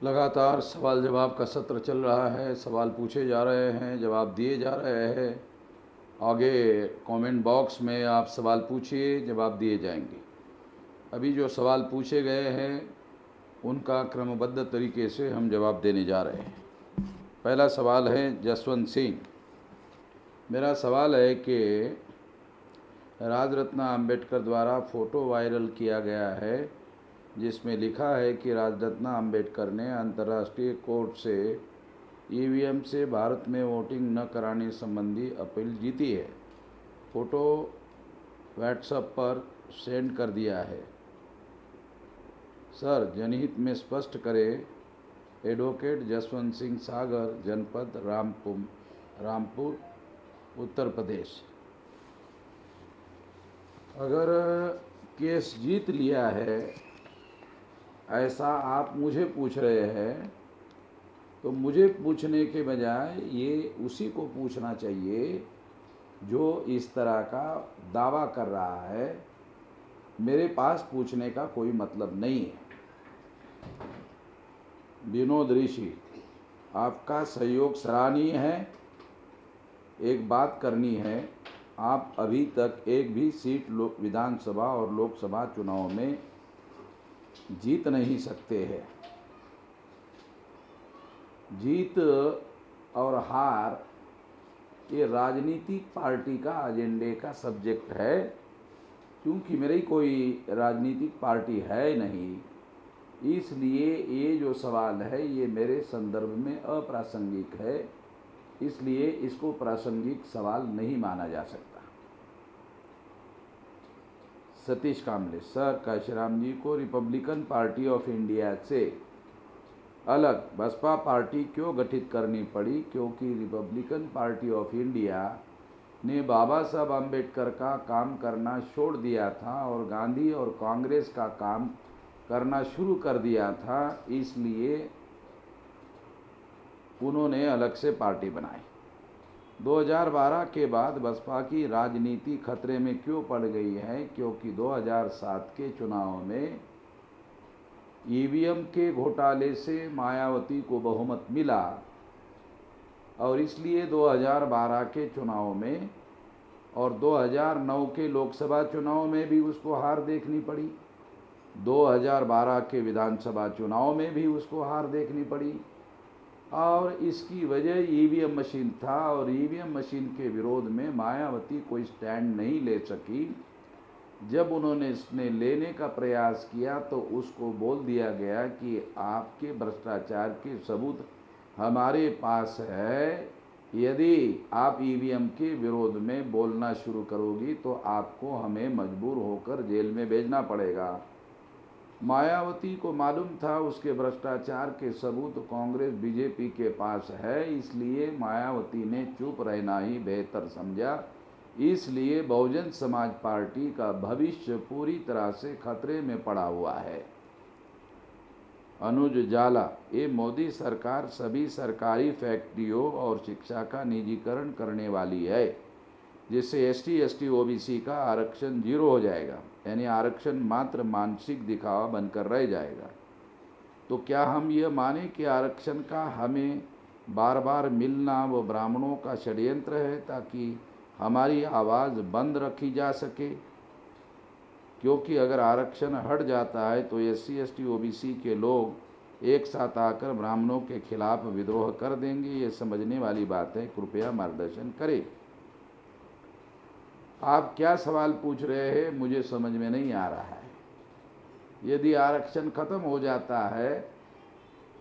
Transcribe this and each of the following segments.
लगातार सवाल जवाब का सत्र चल रहा है। सवाल पूछे जा रहे हैं, जवाब दिए जा रहे हैं। आगे कमेंट बॉक्स में आप सवाल पूछिए, जवाब दिए जाएंगे। अभी जो सवाल पूछे गए हैं उनका क्रमबद्ध तरीके से हम जवाब देने जा रहे हैं। पहला सवाल है जसवंत सिंह। मेरा सवाल है कि राजरत्न आम्बेडकर द्वारा फ़ोटो वायरल किया गया है जिसमें लिखा है कि राजरत्न आम्बेडकर ने अंतर्राष्ट्रीय कोर्ट से ईवीएम से भारत में वोटिंग न कराने संबंधी अपील जीती है। फ़ोटो व्हाट्सएप पर सेंड कर दिया है। सर, जनहित में स्पष्ट करें। एडवोकेट जसवंत सिंह, सागर, जनपद रामपुर, उत्तर प्रदेश। अगर केस जीत लिया है ऐसा आप मुझे पूछ रहे हैं तो मुझे पूछने के बजाय ये उसी को पूछना चाहिए जो इस तरह का दावा कर रहा है। मेरे पास पूछने का कोई मतलब नहीं है। विनोद ऋषि, आपका सहयोग सराहनीय है। एक बात करनी है, आप अभी तक एक भी सीट विधानसभा और लोकसभा चुनाव में जीत नहीं सकते हैं। जीत और हार ये राजनीतिक पार्टी का एजेंडे का सब्जेक्ट है। क्योंकि मेरी कोई राजनीतिक पार्टी है नहीं, इसलिए ये जो सवाल है ये मेरे संदर्भ में अप्रासंगिक है। इसलिए इसको प्रासंगिक सवाल नहीं माना जा सकता। सतीश कामले, सर, काशीराम जी को रिपब्लिकन पार्टी ऑफ इंडिया से अलग बसपा पार्टी क्यों गठित करनी पड़ी? क्योंकि रिपब्लिकन पार्टी ऑफ इंडिया ने बाबा साहब आम्बेडकर का काम करना छोड़ दिया था और गांधी और कांग्रेस का काम करना शुरू कर दिया था। इसलिए उन्होंने अलग से पार्टी बनाई। 2012 के बाद बसपा की राजनीति खतरे में क्यों पड़ गई है? क्योंकि 2007 के चुनाव में ईवीएम के घोटाले से मायावती को बहुमत मिला और इसलिए 2012 के चुनाव में और 2009 के लोकसभा चुनाव में भी उसको हार देखनी पड़ी। 2012 के विधानसभा चुनाव में भी उसको हार देखनी पड़ी और इसकी वजह ईवीएम मशीन था और ईवीएम मशीन के विरोध में मायावती कोई स्टैंड नहीं ले सकी। जब उन्होंने इसने लेने का प्रयास किया तो उसको बोल दिया गया कि आपके भ्रष्टाचार के सबूत हमारे पास है। यदि आप ईवीएम के विरोध में बोलना शुरू करोगी तो आपको हमें मजबूर होकर जेल में भेजना पड़ेगा। मायावती को मालूम था उसके भ्रष्टाचार के सबूत कांग्रेस बीजेपी के पास है, इसलिए मायावती ने चुप रहना ही बेहतर समझा। इसलिए बहुजन समाज पार्टी का भविष्य पूरी तरह से खतरे में पड़ा हुआ है। अनुज जाला, ये मोदी सरकार सभी सरकारी फैक्ट्रियों और शिक्षा का निजीकरण करने वाली है, जिससे एसटी, एसटी, ओबीसी का आरक्षण 0 हो जाएगा। यानी आरक्षण मात्र मानसिक दिखावा बनकर रह जाएगा। तो क्या हम ये माने कि आरक्षण का हमें बार बार मिलना वो ब्राह्मणों का षड्यंत्र है ताकि हमारी आवाज़ बंद रखी जा सके? क्योंकि अगर आरक्षण हट जाता है तो एससी, एसटी, ओबीसी के लोग एक साथ आकर ब्राह्मणों के खिलाफ विद्रोह कर देंगे। ये समझने वाली बात है। कृपया मार्गदर्शन करें। आप क्या सवाल पूछ रहे हैं मुझे समझ में नहीं आ रहा है। यदि आरक्षण खत्म हो जाता है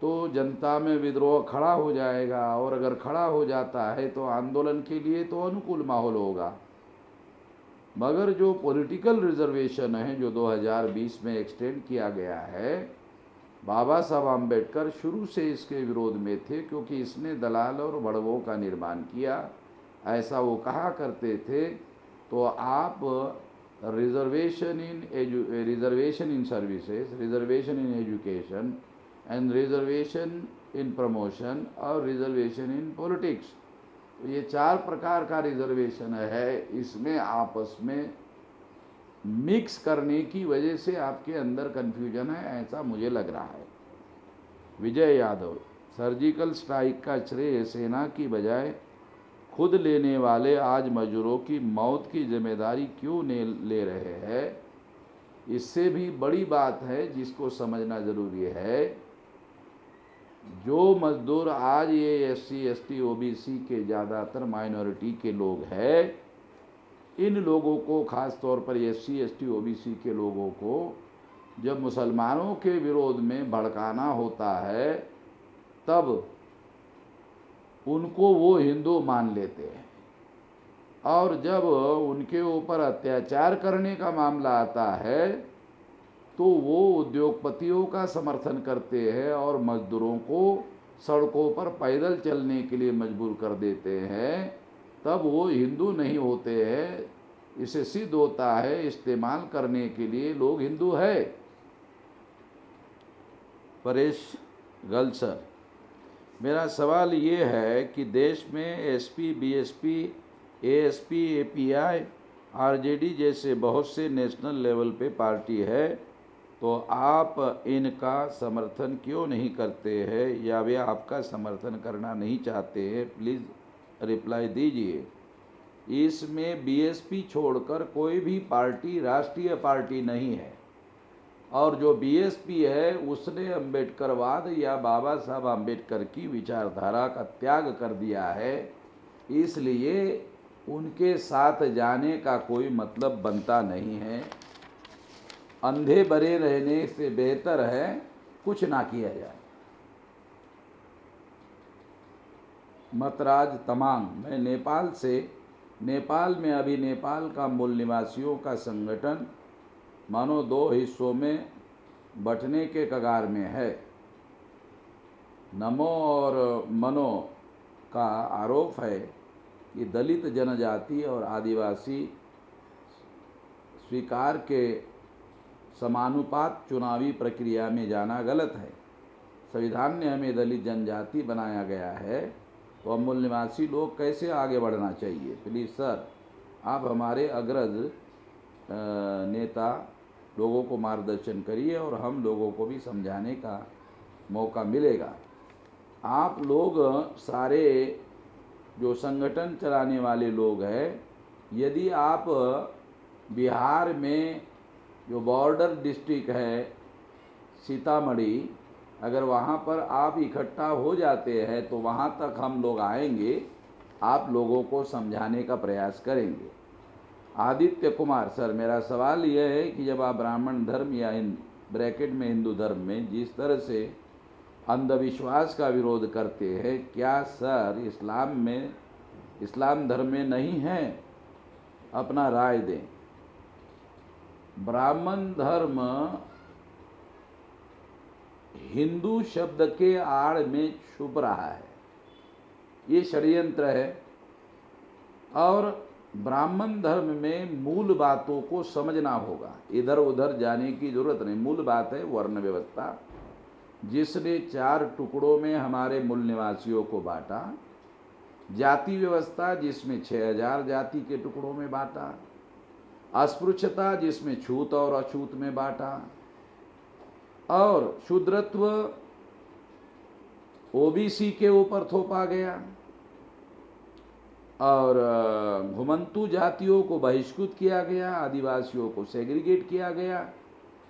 तो जनता में विद्रोह खड़ा हो जाएगा और अगर खड़ा हो जाता है तो आंदोलन के लिए तो अनुकूल माहौल होगा। मगर जो पॉलिटिकल रिजर्वेशन है जो 2020 में एक्सटेंड किया गया है, बाबा साहब आम्बेडकर शुरू से इसके विरोध में थे क्योंकि इसने दलाल और बड़वों का निर्माण किया, ऐसा वो कहा करते थे। तो आप reservation in services, reservation in education and reservation in promotion और रिजर्वेशन इन पॉलिटिक्स, तो ये 4 प्रकार का रिजर्वेशन है। इसमें आपस में मिक्स करने की वजह से आपके अंदर कन्फ्यूजन है, ऐसा मुझे लग रहा है। विजय यादव, सर्जिकल स्ट्राइक का श्रेय सेना की बजाय खुद लेने वाले आज मजदूरों की मौत की जिम्मेदारी क्यों ले रहे हैं? इससे भी बड़ी बात है जिसको समझना ज़रूरी है, जो मजदूर आज ये SC ST OBC के ज़्यादातर माइनॉरिटी के लोग हैं, इन लोगों को, ख़ास तौर पर SC ST OBC के लोगों को जब मुसलमानों के विरोध में भड़काना होता है तब उनको वो हिंदू मान लेते हैं, और जब उनके ऊपर अत्याचार करने का मामला आता है तो वो उद्योगपतियों का समर्थन करते हैं और मजदूरों को सड़कों पर पैदल चलने के लिए मजबूर कर देते हैं, तब वो हिंदू नहीं होते हैं। इसे सिद्ध होता है इस्तेमाल करने के लिए लोग हिंदू है। परेश गलसर, मेरा सवाल ये है कि देश में SP BSP ASP API RJD जैसे बहुत से नेशनल लेवल पे पार्टी है, तो आप इनका समर्थन क्यों नहीं करते हैं या वे आपका समर्थन करना नहीं चाहते हैं? प्लीज़ रिप्लाई दीजिए। इसमें BSP छोड़कर कोई भी पार्टी राष्ट्रीय पार्टी नहीं है, और जो BSP है उसने अम्बेडकरवाद या बाबा साहब अम्बेडकर की विचारधारा का त्याग कर दिया है, इसलिए उनके साथ जाने का कोई मतलब बनता नहीं है। अंधे बने रहने से बेहतर है कुछ ना किया जाए। मतराज तमांग, मैं नेपाल से, नेपाल में अभी नेपाल का मूल निवासियों का संगठन मानो 2 हिस्सों में बंटने के कगार में है। नमो और मनो का आरोप है कि दलित जनजाति और आदिवासी स्वीकार के समानुपात चुनावी प्रक्रिया में जाना गलत है। संविधान ने हमें दलित जनजाति बनाया गया है, तो अब मूल निवासी लोग कैसे आगे बढ़ना चाहिए? प्लीज़ सर, आप हमारे अग्रज नेता लोगों को मार्गदर्शन करिए और हम लोगों को भी समझाने का मौका मिलेगा। आप लोग सारे जो संगठन चलाने वाले लोग हैं, यदि आप बिहार में जो बॉर्डर डिस्ट्रिक्ट है सीतामढ़ी, अगर वहाँ पर आप इकट्ठा हो जाते हैं तो वहाँ तक हम लोग आएंगे, आप लोगों को समझाने का प्रयास करेंगे। आदित्य कुमार, सर मेरा सवाल यह है कि जब आप ब्राह्मण धर्म या ब्रैकेट में हिंदू धर्म में जिस तरह से अंधविश्वास का विरोध करते हैं, क्या सर इस्लाम धर्म में नहीं है? अपना राय दें। ब्राह्मण धर्म हिंदू शब्द के आड़ में छुप रहा है, ये षड्यंत्र है, और ब्राह्मण धर्म में मूल बातों को समझना होगा, इधर उधर जाने की जरूरत नहीं। मूल बात है वर्ण व्यवस्था, जिसने 4 टुकड़ों में हमारे मूल निवासियों को बांटा, जाति व्यवस्था जिसमें 6000 जाति के टुकड़ों में बांटा, अस्पृश्यता जिसमें छूत और अछूत में बांटा, और शूद्रत्व OBC के ऊपर थोपा गया, और घुमंतु जातियों को बहिष्कृत किया गया, आदिवासियों को सेग्रीगेट किया गया,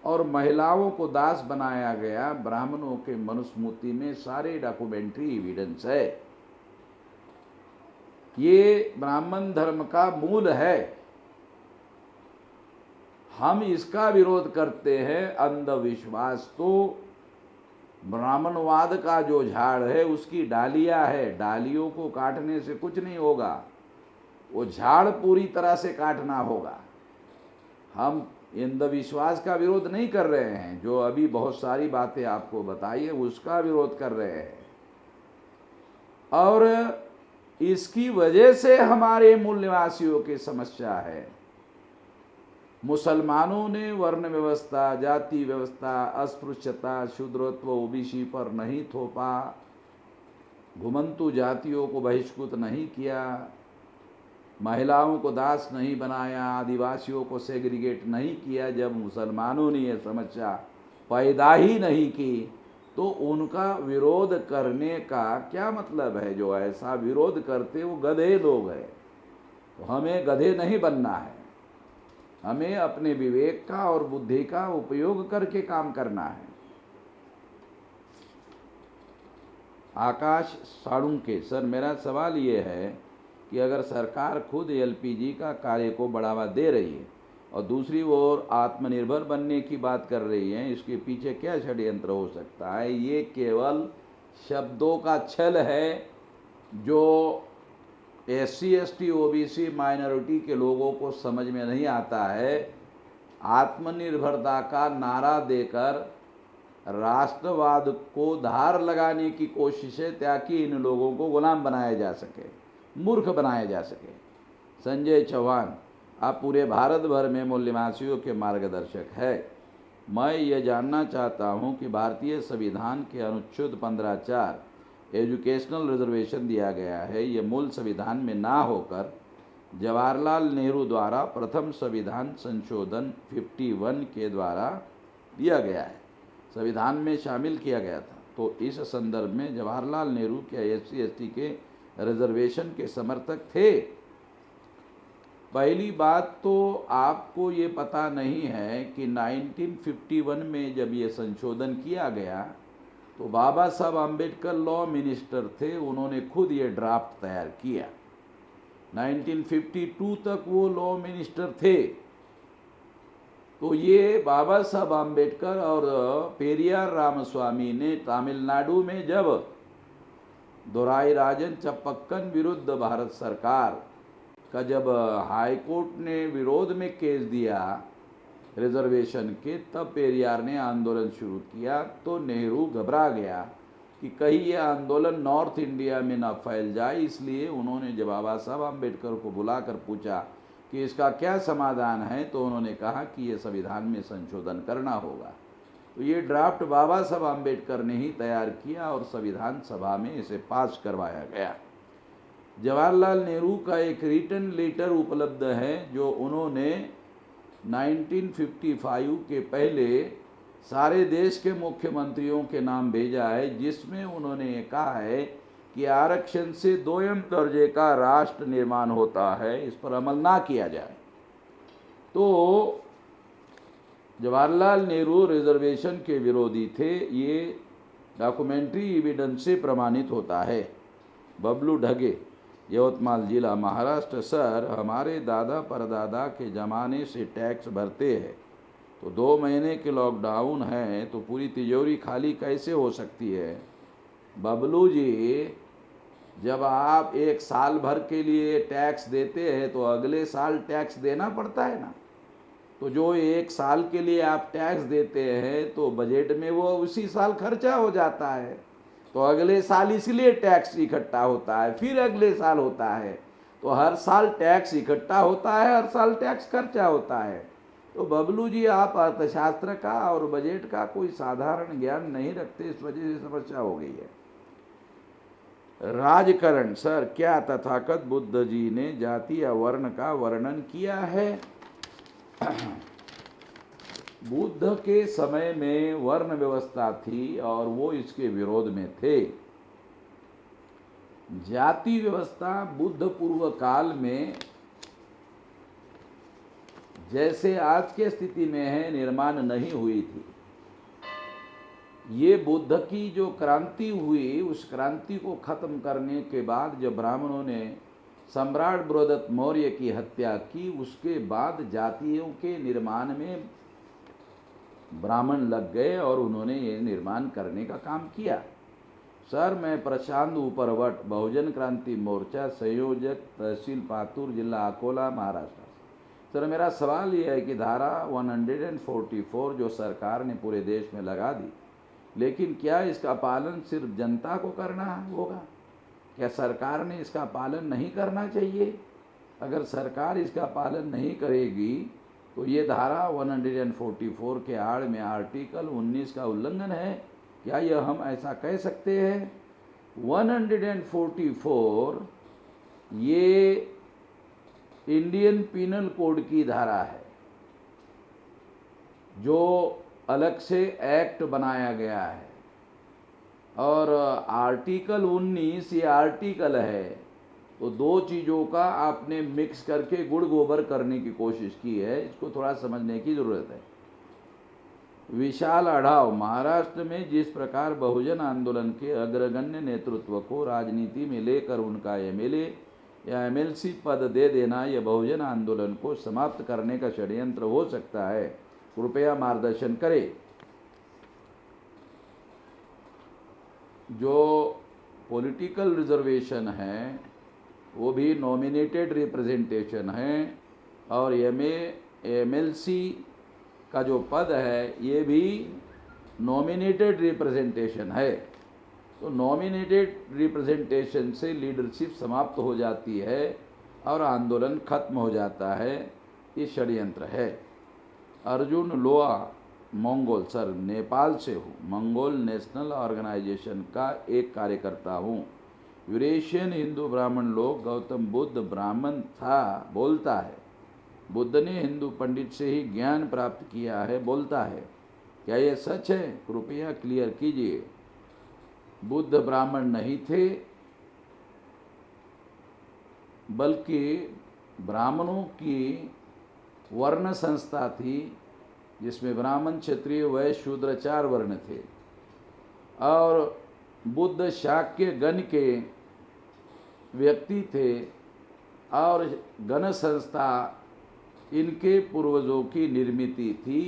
और महिलाओं को दास बनाया गया। ब्राह्मणों के मनुस्मृति में सारे डॉक्यूमेंट्री एविडेंस है। ये ब्राह्मण धर्म का मूल है, हम इसका विरोध करते हैं। अंधविश्वास तो ब्राह्मणवाद का जो झाड़ है उसकी डालियां है, डालियों को काटने से कुछ नहीं होगा, वो झाड़ पूरी तरह से काटना होगा। हम अंधविश्वास का विरोध नहीं कर रहे हैं, जो अभी बहुत सारी बातें आपको बताई है उसका विरोध कर रहे हैं, और इसकी वजह से हमारे मूल निवासियों की समस्या है। मुसलमानों ने वर्ण व्यवस्था, जाति व्यवस्था, अस्पृश्यता, शूद्रत्व OBC पर नहीं थोपा, घुमंतु जातियों को बहिष्कृत नहीं किया, महिलाओं को दास नहीं बनाया, आदिवासियों को सेग्रीगेट नहीं किया। जब मुसलमानों ने यह समस्या पैदा ही नहीं की तो उनका विरोध करने का क्या मतलब है? जो ऐसा विरोध करते वो गधे लोग हैं। तो हमें गधे नहीं बनना है, हमें अपने विवेक का और बुद्धि का उपयोग करके काम करना है। आकाश साळुंके, सर मेरा सवाल ये है कि अगर सरकार खुद एलपीजी का कार्य को बढ़ावा दे रही है और दूसरी ओर आत्मनिर्भर बनने की बात कर रही है, इसके पीछे क्या षड्यंत्र हो सकता है? ये केवल शब्दों का छल है जो SC ST OBC माइनॉरिटी के लोगों को समझ में नहीं आता है। आत्मनिर्भरता का नारा देकर राष्ट्रवाद को धार लगाने की कोशिश है ताकि इन लोगों को गुलाम बनाया जा सके, मूर्ख बनाया जा सके। संजय चौहान, आप पूरे भारत भर में मूल्यवासियों के मार्गदर्शक है। मैं ये जानना चाहता हूँ कि भारतीय संविधान के अनुच्छेद 15(4) एजुकेशनल रिजर्वेशन दिया गया है, ये मूल संविधान में ना होकर जवाहरलाल नेहरू द्वारा प्रथम संविधान संशोधन 51 के द्वारा दिया गया है, संविधान में शामिल किया गया था। तो इस संदर्भ में जवाहरलाल नेहरू क्या SC ST के रिजर्वेशन के समर्थक थे? पहली बात तो आपको ये पता नहीं है कि 1951 में जब ये संशोधन किया गया तो बाबा साहब आम्बेडकर लॉ मिनिस्टर थे, उन्होंने खुद ये ड्राफ्ट तैयार किया। 1952 तक वो लॉ मिनिस्टर थे। तो ये बाबा साहब आम्बेडकर और पेरियार रामस्वामी ने तमिलनाडु में जब दोराई राजन चप्पक्कन विरुद्ध भारत सरकार का जब हाई कोर्ट ने विरोध में केस दिया रिजर्वेशन के, तब पेरियार ने आंदोलन शुरू किया। तो नेहरू घबरा गया कि कहीं यह आंदोलन नॉर्थ इंडिया में न फैल जाए, इसलिए उन्होंने जब बाबा साहब आम्बेडकर को बुलाकर पूछा कि इसका क्या समाधान है, तो उन्होंने कहा कि ये संविधान में संशोधन करना होगा। तो ये ड्राफ्ट बाबा साहब आम्बेडकर ने ही तैयार किया और संविधान सभा में इसे पास करवाया गया। जवाहरलाल नेहरू का एक रिटन लेटर उपलब्ध है जो उन्होंने 1955 के पहले सारे देश के मुख्यमंत्रियों के नाम भेजा है, जिसमें उन्होंने ये कहा है कि आरक्षण से 2ym दर्जे का राष्ट्र निर्माण होता है, इस पर अमल ना किया जाए। तो जवाहरलाल नेहरू रिजर्वेशन के विरोधी थे, ये डॉक्यूमेंट्री एविडेंस से प्रमाणित होता है। बबलू ढगे, यवतमाल जिला महाराष्ट्र, सर हमारे दादा परदादा के ज़माने से टैक्स भरते हैं, तो 2 महीने के लॉकडाउन है तो पूरी तिजोरी खाली कैसे हो सकती है? बबलू जी, जब आप 1 साल भर के लिए टैक्स देते हैं तो अगले साल टैक्स देना पड़ता है ना। तो जो 1 साल के लिए आप टैक्स देते हैं तो बजट में वो उसी साल खर्चा हो जाता है, तो अगले साल इसलिए टैक्स इकट्ठा होता है, फिर अगले साल होता है। तो हर साल टैक्स इकट्ठा होता है, हर साल टैक्स खर्चा होता है। तो बबलू जी, आप अर्थशास्त्र का और बजट का कोई साधारण ज्ञान नहीं रखते, इस वजह से समस्या हो गई है। राजकरण, सर क्या तथागत बुद्ध जी ने जाति या वर्ण का वर्णन किया है? बुद्ध के समय में वर्ण व्यवस्था थी और वो इसके विरोध में थे। जाति व्यवस्था बुद्ध पूर्व काल में जैसे आज के स्थिति में है निर्माण नहीं हुई थी। ये बुद्ध की जो क्रांति हुई, उस क्रांति को खत्म करने के बाद जब ब्राह्मणों ने सम्राट बृहदत्त मौर्य की हत्या की, उसके बाद जातियों के निर्माण में ब्राह्मण लग गए और उन्होंने ये निर्माण करने का काम किया। सर मैं प्रशांत उपरवट, बहुजन क्रांति मोर्चा संयोजक, तहसील पातूर, जिला अकोला, महाराष्ट्र। सर मेरा सवाल ये है कि धारा 144 जो सरकार ने पूरे देश में लगा दी, लेकिन क्या इसका पालन सिर्फ जनता को करना होगा? क्या सरकार ने इसका पालन नहीं करना चाहिए? अगर सरकार इसका पालन नहीं करेगी तो ये धारा 144 के आड़ में आर्टिकल 19 का उल्लंघन है। क्या यह हम ऐसा कह सकते हैं? 144 ये इंडियन पिनल कोड की धारा है जो अलग से एक्ट बनाया गया है। और आर्टिकल 19 ये आर्टिकल है, तो दो चीज़ों का आपने मिक्स करके गुड़ गोबर करने की कोशिश की है। इसको थोड़ा समझने की ज़रूरत है। विशाल अढ़ाव, महाराष्ट्र में जिस प्रकार बहुजन आंदोलन के अग्रगण्य नेतृत्व को राजनीति में लेकर उनका एमएलए या एमएलसी पद दे देना यह बहुजन आंदोलन को समाप्त करने का षड्यंत्र हो सकता है। कृपया मार्गदर्शन करें। जो पॉलिटिकल रिजर्वेशन है वो भी नॉमिनेटेड रिप्रेजेंटेशन है, और एमएलसी का जो पद है ये भी नॉमिनेटेड रिप्रेजेंटेशन है। तो नॉमिनेटेड रिप्रेजेंटेशन से लीडरशिप समाप्त हो जाती है और आंदोलन खत्म हो जाता है। ये षड्यंत्र है। अर्जुन लोआ, मंगोल, सर नेपाल से हूँ, मंगोल नेशनल ऑर्गेनाइजेशन का एक कार्यकर्ता हूँ। यूरेशियन हिंदू ब्राह्मण लोग गौतम बुद्ध ब्राह्मण था बोलता है, बुद्ध ने हिंदू पंडित से ही ज्ञान प्राप्त किया है बोलता है। क्या यह सच है? कृपया क्लियर कीजिए। बुद्ध ब्राह्मण नहीं थे, बल्कि ब्राह्मणों की वर्ण संस्था थी जिसमें ब्राह्मण, क्षत्रिय, वैश्य, शूद्र 4 वर्ण थे। और बुद्ध शाक्य गण के व्यक्ति थे और गण संस्था इनके पूर्वजों की निर्मित थी।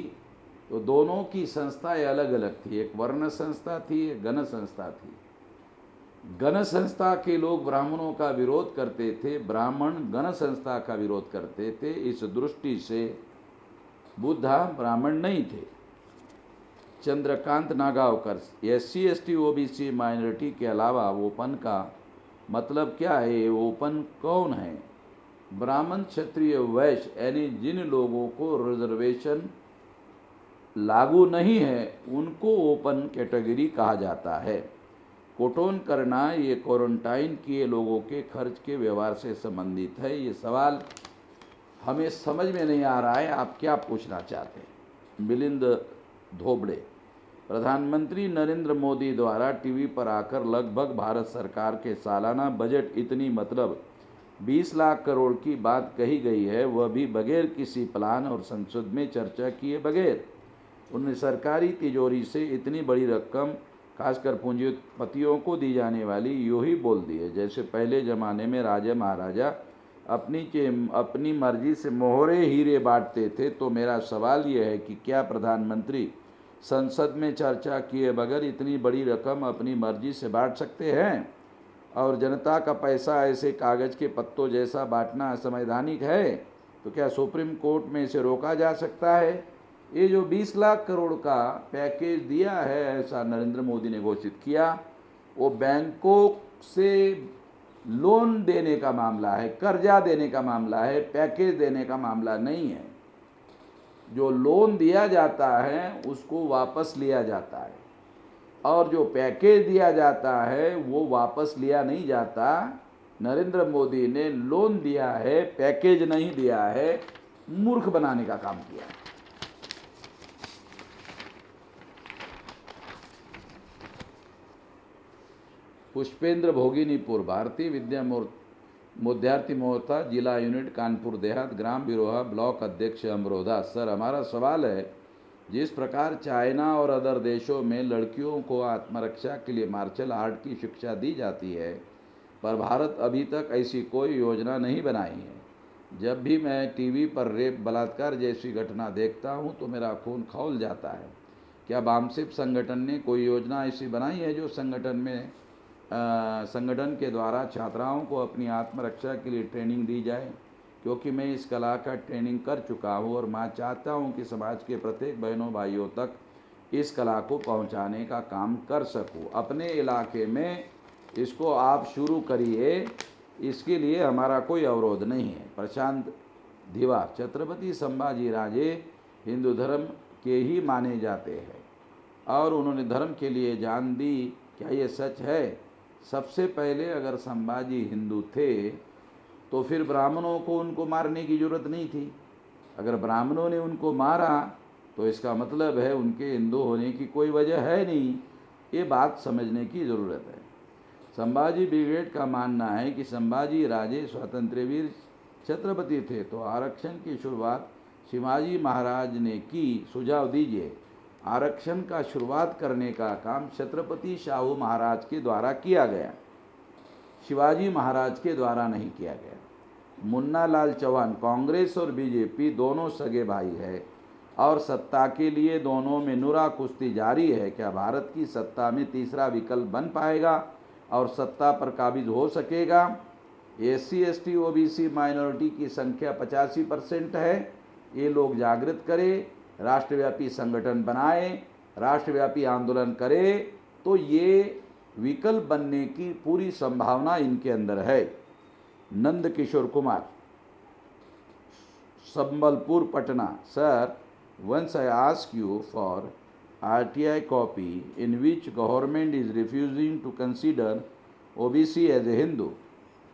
तो दोनों की संस्थाएं अलग अलग थी, एक वर्ण संस्था थी, एक गण संस्था थी। गण संस्था के लोग ब्राह्मणों का विरोध करते थे, ब्राह्मण गण संस्था का विरोध करते थे। इस दृष्टि से बुद्धा ब्राह्मण नहीं थे। Chandrakant Nagavkar, SC ST OBC minority के अलावा ओपन का मतलब क्या है? ओपन कौन है? ब्राह्मण, क्षत्रिय, वैश्य, यानी जिन लोगों को रिजर्वेशन लागू नहीं है उनको ओपन कैटेगरी कहा जाता है। कोटोन करना ये क्वारंटाइन किए लोगों के खर्च के व्यवहार से संबंधित है। ये सवाल हमें समझ में नहीं आ रहा है, आप क्या पूछना चाहते हैं? मिलिंद धोबड़े, प्रधानमंत्री नरेंद्र मोदी द्वारा टीवी पर आकर लगभग भारत सरकार के सालाना बजट इतनी मतलब 20 लाख करोड़ की बात कही गई है, वह भी बगैर किसी प्लान और संसद में चर्चा किए बगैर। उन्हें सरकारी तिजोरी से इतनी बड़ी रकम खासकर पूंजीपतियों को दी जाने वाली यूँ ही बोल दी है जैसे पहले ज़माने में राजा महाराजा अपनी मर्जी से मोहरे हीरे बांटते थे। तो मेरा सवाल यह है कि क्या प्रधानमंत्री संसद में चर्चा किए बगैर इतनी बड़ी रकम अपनी मर्जी से बांट सकते हैं? और जनता का पैसा ऐसे कागज़ के पत्तों जैसा बांटना असंवैधानिक है? तो क्या सुप्रीम कोर्ट में इसे रोका जा सकता है? ये जो 20 लाख करोड़ का पैकेज दिया है, ऐसा नरेंद्र मोदी ने घोषित किया, वो बैंकों से लोन देने का मामला है, कर्जा देने का मामला है, पैकेज देने का मामला नहीं है। जो लोन दिया जाता है उसको वापस लिया जाता है, और जो पैकेज दिया जाता है वो वापस लिया नहीं जाता। नरेंद्र मोदी ने लोन दिया है, पैकेज नहीं दिया है, मूर्ख बनाने का काम किया है। पुष्पेंद्र भोगिनीपुर, भारतीय विद्यार्थी मोर्चा जिला यूनिट कानपुर देहात, ग्राम बिरोहा, ब्लॉक अध्यक्ष अमरोधा। सर, हमारा सवाल है, जिस प्रकार चाइना और अदर देशों में लड़कियों को आत्मरक्षा के लिए मार्शल आर्ट की शिक्षा दी जाती है, पर भारत अभी तक ऐसी कोई योजना नहीं बनाई है। जब भी मैं टीवी पर रेप, बलात्कार जैसी घटना देखता हूं तो मेरा खून खौल जाता है। क्या बामसिफ संगठन ने कोई योजना ऐसी बनाई है जो संगठन के द्वारा छात्राओं को अपनी आत्मरक्षा के लिए ट्रेनिंग दी जाए? क्योंकि मैं इस कला का ट्रेनिंग कर चुका हूँ और मैं चाहता हूँ कि समाज के प्रत्येक बहनों भाइयों तक इस कला को पहुँचाने का काम कर सकूँ। अपने इलाके में इसको आप शुरू करिए, इसके लिए हमारा कोई अवरोध नहीं है। प्रशांत धिवा, छत्रपति संभाजी राजे हिंदू धर्म के ही माने जाते हैं और उन्होंने धर्म के लिए जान दी, क्या ये सच है? सबसे पहले अगर संभाजी हिंदू थे तो फिर ब्राह्मणों को उनको मारने की जरूरत नहीं थी। अगर ब्राह्मणों ने उनको मारा तो इसका मतलब है उनके हिंदू होने की कोई वजह है नहीं। ये बात समझने की ज़रूरत है। संभाजी ब्रिगेड का मानना है कि संभाजी राजे स्वातंत्र्यवीर छत्रपति थे, तो आरक्षण की शुरुआत शिवाजी महाराज ने की। सुझाव दीजिए। आरक्षण का शुरुआत करने का काम छत्रपति शाहू महाराज के द्वारा किया गया, शिवाजी महाराज के द्वारा नहीं किया गया। मुन्ना लाल चौहान, कांग्रेस और बीजेपी दोनों सगे भाई है और सत्ता के लिए दोनों में नुरा कुश्ती जारी है। क्या भारत की सत्ता में तीसरा विकल्प बन पाएगा और सत्ता पर काबिज हो सकेगा? SC ST OBC माइनॉरिटी की संख्या 85% है। ये लोग जागृत करें, राष्ट्रव्यापी संगठन बनाएं, राष्ट्रव्यापी आंदोलन करें, तो ये विकल्प बनने की पूरी संभावना इनके अंदर है। Nand Kishore Kumar, Sambalpur Patna, sir, once I ask you for RTI copy in which government is refusing to consider OBC as a Hindu.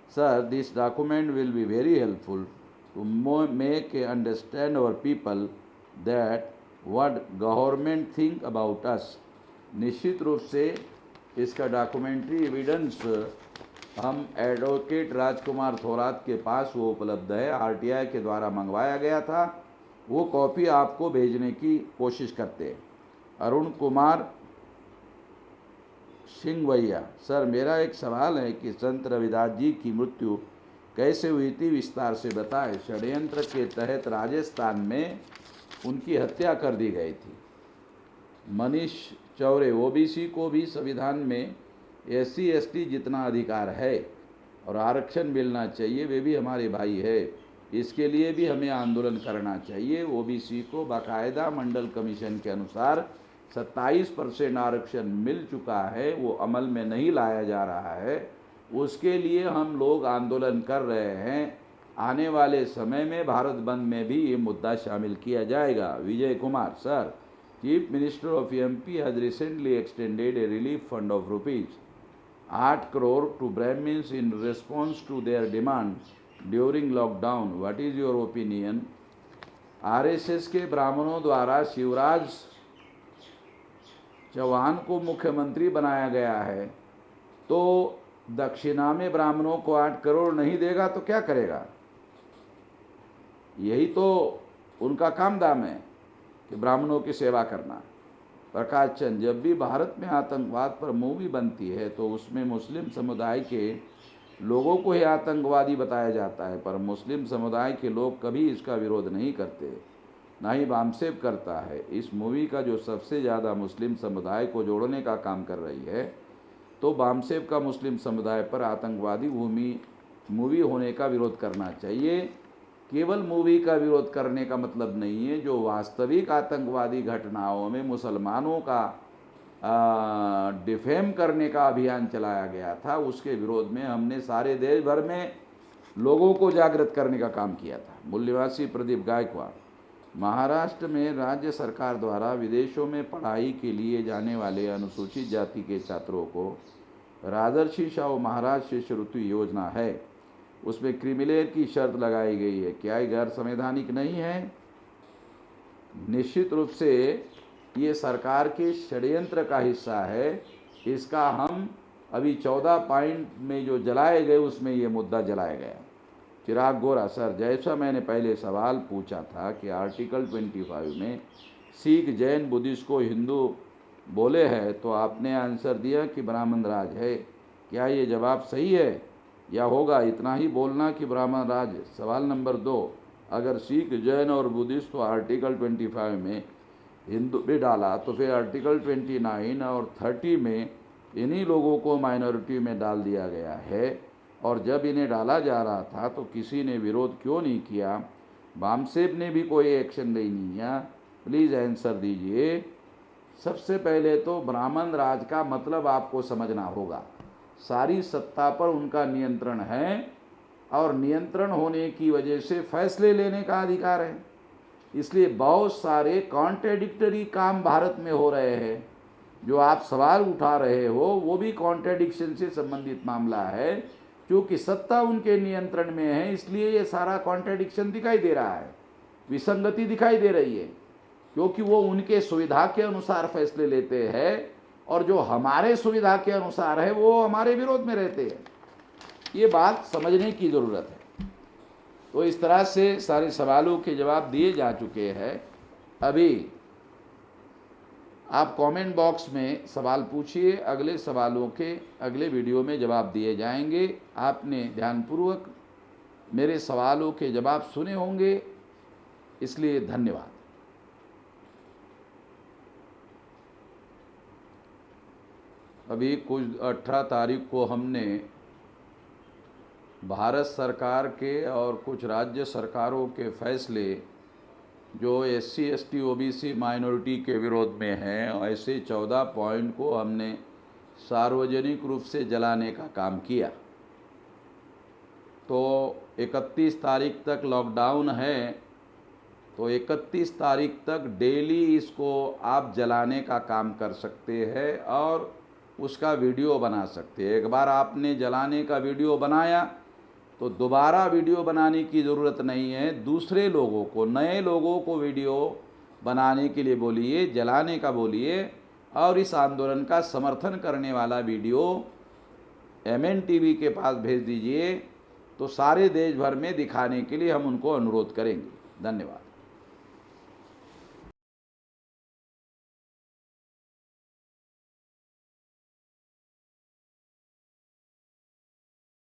Sir, this document will be very helpful to make understand our people that what government think about us. निश्चित रूप से इसका documentary evidence हम advocate राजकुमार थोरात के पास वो उपलब्ध है, RTI के द्वारा मंगवाया गया था। वो कॉपी आपको भेजने की कोशिश करते हैं। अरुण कुमार सिंघवैया, सर, मेरा एक सवाल है कि संत रविदास जी की मृत्यु कैसे हुई थी, विस्तार से बताएं। षड्यंत्र के तहत राजस्थान में उनकी हत्या कर दी गई थी। मनीष चौरे, OBC को भी संविधान में SC ST जितना अधिकार है और आरक्षण मिलना चाहिए, वे भी हमारे भाई है, इसके लिए भी हमें आंदोलन करना चाहिए। OBC को बाकायदा मंडल कमीशन के अनुसार 27% आरक्षण मिल चुका है, वो अमल में नहीं लाया जा रहा है, उसके लिए हम लोग आंदोलन कर रहे हैं। आने वाले समय में भारत बंद में भी ये मुद्दा शामिल किया जाएगा। Vijay Kumar, sir, chief minister of MP has recently extended a relief fund of ₹8 crore to Brahmins in response to their demands during lockdown. What is your opinion? RSS के ब्राह्मणों द्वारा शिवराज चौहान को मुख्यमंत्री बनाया गया है, तो दक्षिणा में ब्राह्मणों को 8 करोड़ नहीं देगा तो क्या करेगा? यही तो उनका काम दाम है कि ब्राह्मणों की सेवा करना। प्रकाश चंद, जब भी भारत में आतंकवाद पर मूवी बनती है तो उसमें मुस्लिम समुदाय के लोगों को ही आतंकवादी बताया जाता है, पर मुस्लिम समुदाय के लोग कभी इसका विरोध नहीं करते, ना ही बामसेब करता है। इस मूवी का जो सबसे ज़्यादा मुस्लिम समुदाय को जोड़ने का काम कर रही है, तो बामसेब का मुस्लिम समुदाय पर आतंकवादी मूवी होने का विरोध करना चाहिए। केवल मूवी का विरोध करने का मतलब नहीं है, जो वास्तविक आतंकवादी घटनाओं में मुसलमानों का डिफेम करने का अभियान चलाया गया था, उसके विरोध में हमने सारे देश भर में लोगों को जागृत करने का काम किया था। मूल्यवासी प्रदीप गायकवाड़, महाराष्ट्र में राज्य सरकार द्वारा विदेशों में पढ़ाई के लिए जाने वाले अनुसूचित जाति के छात्रों को राजर्षि शाहू महाराज शिष्यवृत्ति योजना है, उसमें क्रिमिलेयर की शर्त लगाई गई है। क्या ये गैर संवैधानिक नहीं है? निश्चित रूप से ये सरकार के षड्यंत्र का हिस्सा है। इसका हम अभी 14 पॉइंट में जो जलाए गए उसमें ये मुद्दा जलाया गया। चिराग गोरा, सर, जैसा मैंने पहले सवाल पूछा था कि आर्टिकल 25 में सिख, जैन, बुद्धिस्ट को हिंदू बोले हैं, तो आपने आंसर दिया कि ब्राह्मण राज है। क्या ये जवाब सही है या होगा इतना ही बोलना कि ब्राह्मण राज? सवाल नंबर 2, अगर सिख, जैन और बुद्धिस्ट तो आर्टिकल 25 में हिंदू भी डाला, तो फिर आर्टिकल 29 और 30 में इन्हीं लोगों को माइनॉरिटी में डाल दिया गया है, और जब इन्हें डाला जा रहा था तो किसी ने विरोध क्यों नहीं किया? बामसेब ने भी कोई एक्शन नहीं लिया। प्लीज़ आंसर दीजिए। सबसे पहले तो ब्राह्मण राज का मतलब आपको समझना होगा। सारी सत्ता पर उनका नियंत्रण है और नियंत्रण होने की वजह से फैसले लेने का अधिकार है। इसलिए बहुत सारे कॉन्ट्रेडिक्टरी काम भारत में हो रहे हैं। जो आप सवाल उठा रहे हो वो भी कॉन्ट्रेडिक्शन से संबंधित मामला है, क्योंकि सत्ता उनके नियंत्रण में है, इसलिए ये सारा कॉन्ट्रेडिक्शन दिखाई दे रहा है, विसंगति दिखाई दे रही है, क्योंकि वो उनके सुविधा के अनुसार फैसले लेते हैं और जो हमारे सुविधा के अनुसार है वो हमारे विरोध में रहते हैं। ये बात समझने की ज़रूरत है। तो इस तरह से सारे सवालों के जवाब दिए जा चुके हैं। अभी आप कमेंट बॉक्स में सवाल पूछिए, अगले सवालों के अगले वीडियो में जवाब दिए जाएंगे। आपने ध्यानपूर्वक मेरे सवालों के जवाब सुने होंगे, इसलिए धन्यवाद। अभी कुछ 18 तारीख को हमने भारत सरकार के और कुछ राज्य सरकारों के फैसले जो SC ST OBC माइनॉरिटी के विरोध में हैं, ऐसे 14 पॉइंट को हमने सार्वजनिक रूप से जलाने का काम किया। तो 31 तारीख तक लॉकडाउन है, तो 31 तारीख तक डेली इसको आप जलाने का काम कर सकते हैं और उसका वीडियो बना सकते हैं। एक बार आपने जलाने का वीडियो बनाया तो दोबारा वीडियो बनाने की ज़रूरत नहीं है। दूसरे लोगों को, नए लोगों को वीडियो बनाने के लिए बोलिए, जलाने का बोलिए और इस आंदोलन का समर्थन करने वाला वीडियो MNTV के पास भेज दीजिए, तो सारे देश भर में दिखाने के लिए हम उनको अनुरोध करेंगे। धन्यवाद।